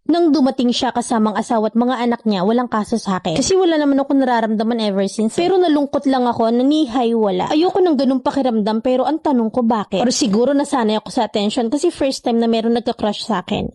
Nang dumating siya kasamang asawa at mga anak niya, walang kaso sa akin. Kasi wala naman ako nararamdaman ever since. Pero nalungkot lang ako na nihay wala. Ayoko ng ganung pakiramdam pero ang tanong ko bakit? Or siguro nasanay ako sa attention kasi first time na meron nagka-crush sa akin.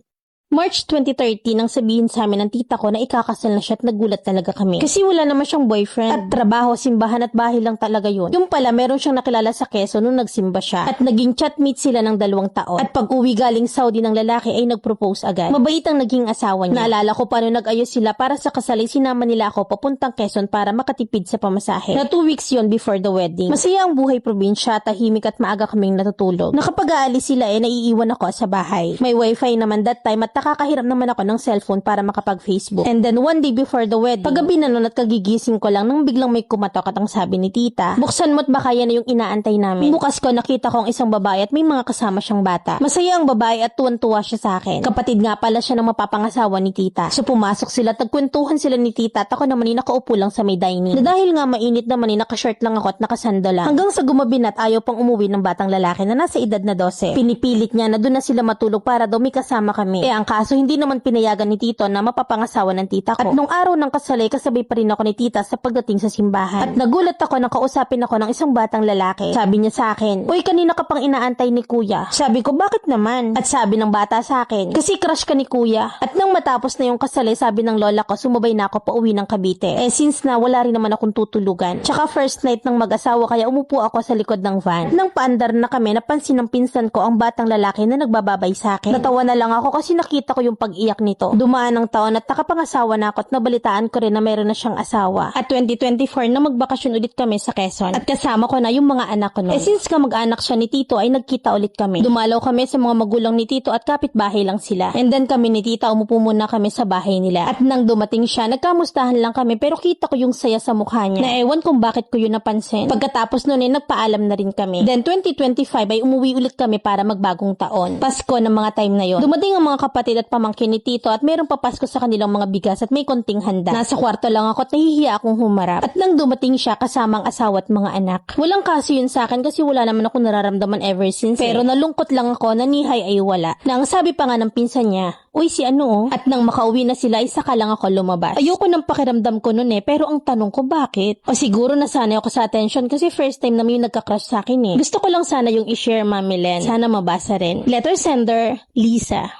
March 2013 nang sabihin sa amin ng tita ko na ikakasal na siya at nagulat talaga kami. Kasi wala naman siyang boyfriend. At trabaho, simbahan at bahay lang talaga yun. Yung pala, meron siyang nakilala sa Quezon nung nagsimba siya. At naging chatmate sila ng 2 taon. At pag uwi galing Saudi ng lalaki ay nag-propose agad. Mabait ang naging asawa niya. Naalala ko paano nag-ayos sila para sa kasal ay sinama nila ako papuntang Quezon para makatipid sa pamasahe. Na 2 weeks yon before the wedding. Masaya ang buhay probinsya, tahimik at maaga kaming natutulog. Nakapag-aalis sila naiiwan ako sa bahay. May wifi naman that time at nakakahiram naman ako ng cellphone para makapag-Facebook. And then one day before the wedding, paggabi na nun at kagigising ko lang nang biglang may kumatok at ang sabi ni tita, buksan mo't baka yan na yung inaantay namin. Bukas ko nakita ko ang isang babae at may mga kasama siyang bata. Masaya ang babae at tuwan-tuwa siya sa akin. Kapatid nga pala siya ng mapapangasawa ni tita. So pumasok sila at nagkwentuhan sila ni tita at ako naman nakaupo lang sa may dining. Na dahil nga mainit naman nakashort lang ako at nakasando lang. Hanggang sa gumabi na at ayaw pang umuwi ng batang lalaki na nasa edad na 12. Pinipilit niya na doon na sila matulog para daw may kasama kami. Ang kaso hindi naman pinayagan ni tito na mapapangasawa ng tita ko. At nung araw ng kasal kasabay pa rin ako ni tita sa pagdating sa simbahan. At nagulat ako nang kausapin ako ng isang batang lalaki. Sabi niya sa akin, "Uy, kanina ka pang inaantay ni kuya." Sabi ko, "Bakit naman?" At sabi ng bata sa akin, "Kasi crush ka ni kuya." At nang matapos na yung kasal sabi ng lola ko, sumabay na ako pauwi ng Cavite. Since na wala rin naman akong tutulugan. Tsaka first night ng mag-asawa kaya umupo ako sa likod ng van. Nang paandar na kami, napansin ng pinsan ko ang batang lalaki na nagbababay sa akin. Natawa na lang ako kasi nakita ko yung pag-iyak nito. Dumaan ng taon at nakapangasawa na ako at nabalitaan ko rin na meron na siyang asawa. At 2024 na magbakasyon ulit kami sa Quezon. At kasama ko na yung mga anak ko nun. Since ka mag-anak siya ni tito ay nagkita ulit kami. Dumalaw kami sa mga magulang ni tito at kapitbahay lang sila. And then kami ni tita umupo muna kami sa bahay nila. At nang dumating siya, nagkamustahan lang kami pero kita ko yung saya sa mukha niya. Na ewan kung bakit ko yun napansin. Pagkatapos nun nagpaalam na rin kami. Then 2025 ay umuwi ulit kami para magbagong taon. Pasko ng mga time na yon. Dumating ang mga kapatid at pamangkin ni tito at merong papasko sa kanilang mga bigas at may konting handa. Nasa kwarto lang ako at nahihiya akong humarap. At nang dumating siya kasamang asawa at mga anak. Walang kaso yun sa akin kasi wala naman ako nararamdaman ever since. Pero nalungkot lang ako na nihay ay wala. Na ang sabi pa nga ng pinsan niya, "Uy, si ano?" At nang makauwi na sila, saka lang ako lumabas. Ayoko ng pakiramdam ko nun pero ang tanong ko bakit? O siguro nasanay ako sa attention kasi first time na may nagka-crush sa akin Gusto ko lang sana yung i-share, Mami Len. Sana mabasa rin. Letter sender, Lisa.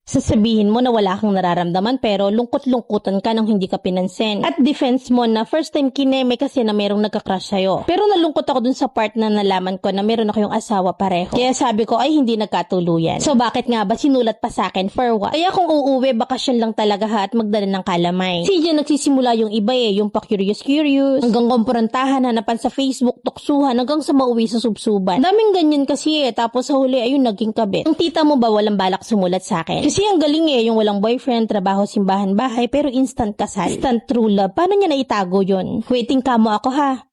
Sasabihin mo na wala kang nararamdaman pero lungkot-lungkutan ka nang hindi ka pinansin. At defense mo na first time kineme kasi na merong nagka-crush sa'yo. Pero nalungkot ako dun sa part na nalaman ko na meron ako yung asawa pareho. Kaya sabi ko ay hindi nagkatuluyan. So bakit nga ba sinulat pa sa akin for what? Kaya kung uuwi, bakasyon lang talaga ha at magdala ng kalamay. Kasi dyan nagsisimula yung iba yung pa-curious hanggang komprontahan, hanapan sa Facebook, tuksuhan hanggang sa mauwi sa subsuban. Daming ganyan kasi tapos sa huli ayun naging kabit. Ang tita mo ba walang balak sumulat sa akin? Kasi ang galing yung walang boyfriend, trabaho, simbahan, bahay, pero instant kasal. Instant true love. Paano niya naitago yun? Waiting ka mo ako ha.